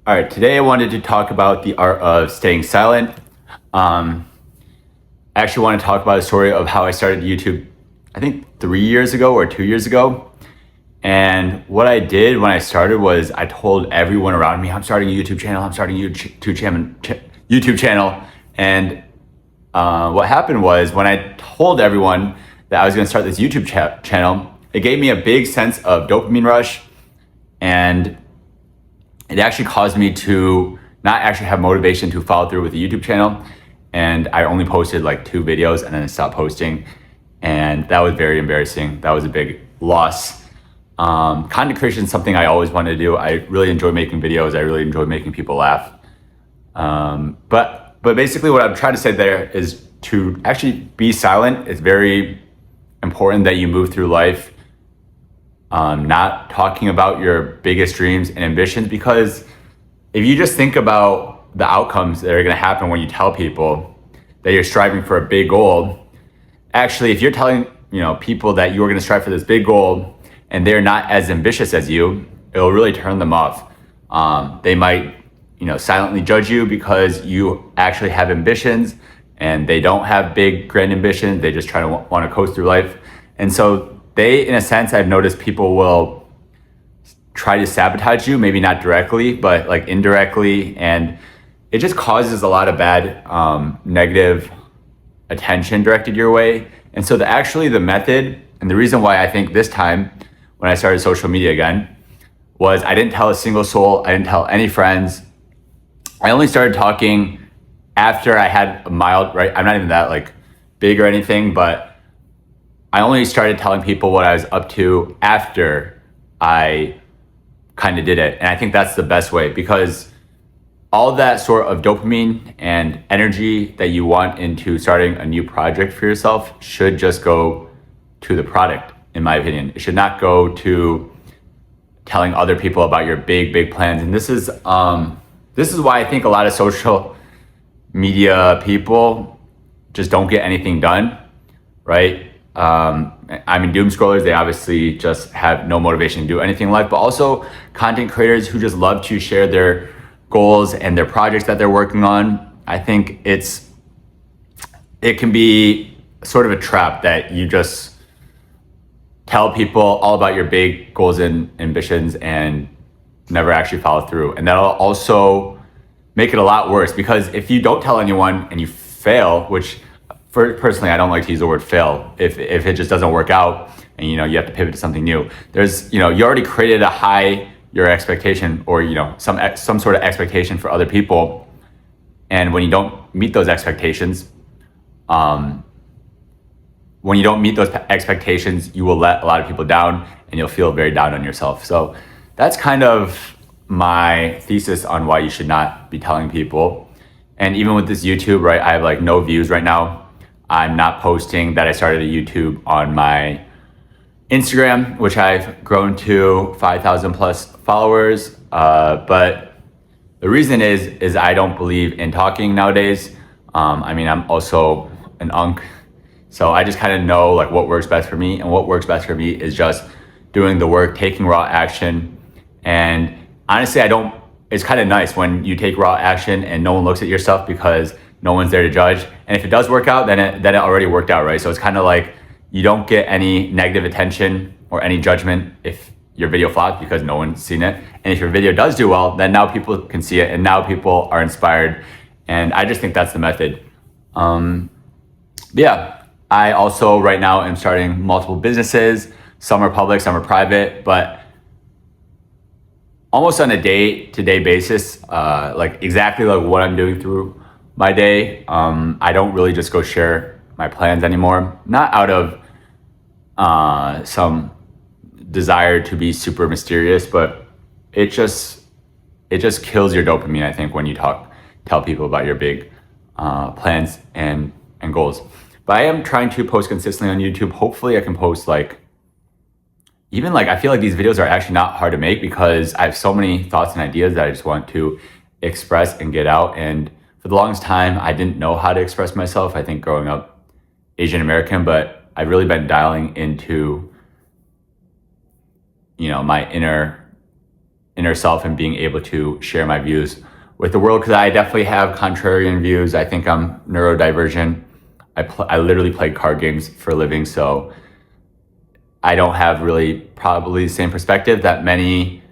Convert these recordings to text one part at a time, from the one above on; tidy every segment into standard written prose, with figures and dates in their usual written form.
All right, today I wanted to talk about the art of staying silent. I actually want to talk about a story of how I started YouTube, I think 3 years ago or 2 years ago. And what I did when I started was I told everyone around me, I'm starting a YouTube channel, I'm starting a YouTube channel. And what happened was when I told everyone that I was going to start this YouTube channel, it gave me a big sense of dopamine rush. And it actually caused me to not actually have motivation to follow through with the YouTube channel. And I only posted like 2 videos and then I stopped posting. And that was very embarrassing. That was a big loss. Content creation is something I always wanted to do. I really enjoy making videos. I really enjoy making people laugh. But basically what I'm trying to say there is to actually be silent. It's very important that you move through life not talking about your biggest dreams and ambitions, because if you just think about the outcomes that are going to happen when you tell people that you're striving for a big goal, actually, if you're telling people that you're going to strive for this big goal and they're not as ambitious as you, it'll really turn them off. They might silently judge you because you actually have ambitions and they don't have big grand ambitions. They just try to want to coast through life. And so they, in a sense, I've noticed people will try to sabotage you, maybe not directly, but like indirectly. And it just causes a lot of bad, negative attention directed your way. And so the method and the reason why I think this time when I started social media again was I didn't tell a single soul. I didn't tell any friends. I only started talking after I had a mild, right? I'm not even that like big or anything, but I only started telling people what I was up to after I kind of did it. And I think that's the best way, because all that sort of dopamine and energy that you want into starting a new project for yourself should just go to the product, in my opinion. It should not go to telling other people about your big plans. And this is why I think a lot of social media people just don't get anything done, right? I mean, doom scrollers, they obviously just have no motivation to do anything in life, but also content creators who just love to share their goals and their projects that they're working on. I think it can be sort of a trap that you just tell people all about your big goals and ambitions and never actually follow through. And that'll also make it a lot worse, because if you don't tell anyone and you fail, which personally, I don't like to use the word fail. If it just doesn't work out and you have to pivot to something new, there's you already created a high your expectation, or some sort of expectation for other people, and when you don't meet those expectations, you will let a lot of people down and you'll feel very down on yourself. So that's kind of my thesis on why you should not be telling people. And even with this YouTube, right, I have like no views right now. I'm not posting that I started a YouTube on my Instagram, which I've grown to 5,000 plus followers. But the reason is I don't believe in talking nowadays. I mean, I'm also an unk, so I just kind of know like what works best for me, and what works best for me is just doing the work, taking raw action. And honestly, it's kind of nice when you take raw action and no one looks at your stuff, because no one's there to judge. And if it does work out, then it already worked out, right? So it's kind of like you don't get any negative attention or any judgment if your video flops, because no one's seen it. And if your video does do well, then now people can see it and now people are inspired. And I just think that's the method. Yeah, I also right now am starting multiple businesses. Some are public, some are private, but almost on a day-to-day basis, like exactly like what I'm doing through my day. I don't really just go share my plans anymore, not out of some desire to be super mysterious, but it just kills your dopamine, I think, when you tell people about your big plans and goals. But I am trying to post consistently on YouTube. Hopefully I can post I feel like these videos are actually not hard to make, because I have so many thoughts and ideas that I just want to express and get out. And for the longest time, I didn't know how to express myself. I think growing up Asian American, but I've really been dialing into, my inner inner self and being able to share my views with the world, because I definitely have contrarian views. I think I'm neurodivergent. I literally play card games for a living, so I don't have really probably the same perspective that many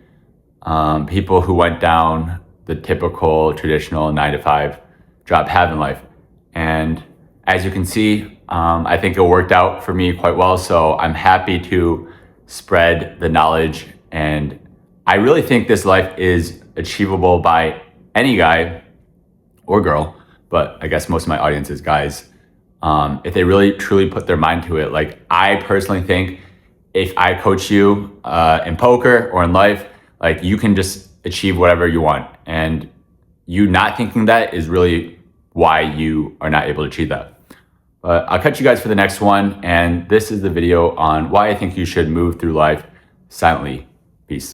people who went down the typical traditional 9-to-5 job have in life. And as you can see, I think it worked out for me quite well. So I'm happy to spread the knowledge. And I really think this life is achievable by any guy or girl, but I guess most of my audience is guys. If they really truly put their mind to it. Like, I personally think if I coach you in poker or in life, like, you can just achieve whatever you want. And you not thinking that is really why you are not able to achieve that. But I'll catch you guys for the next one. And this is the video on why I think you should move through life silently. Peace.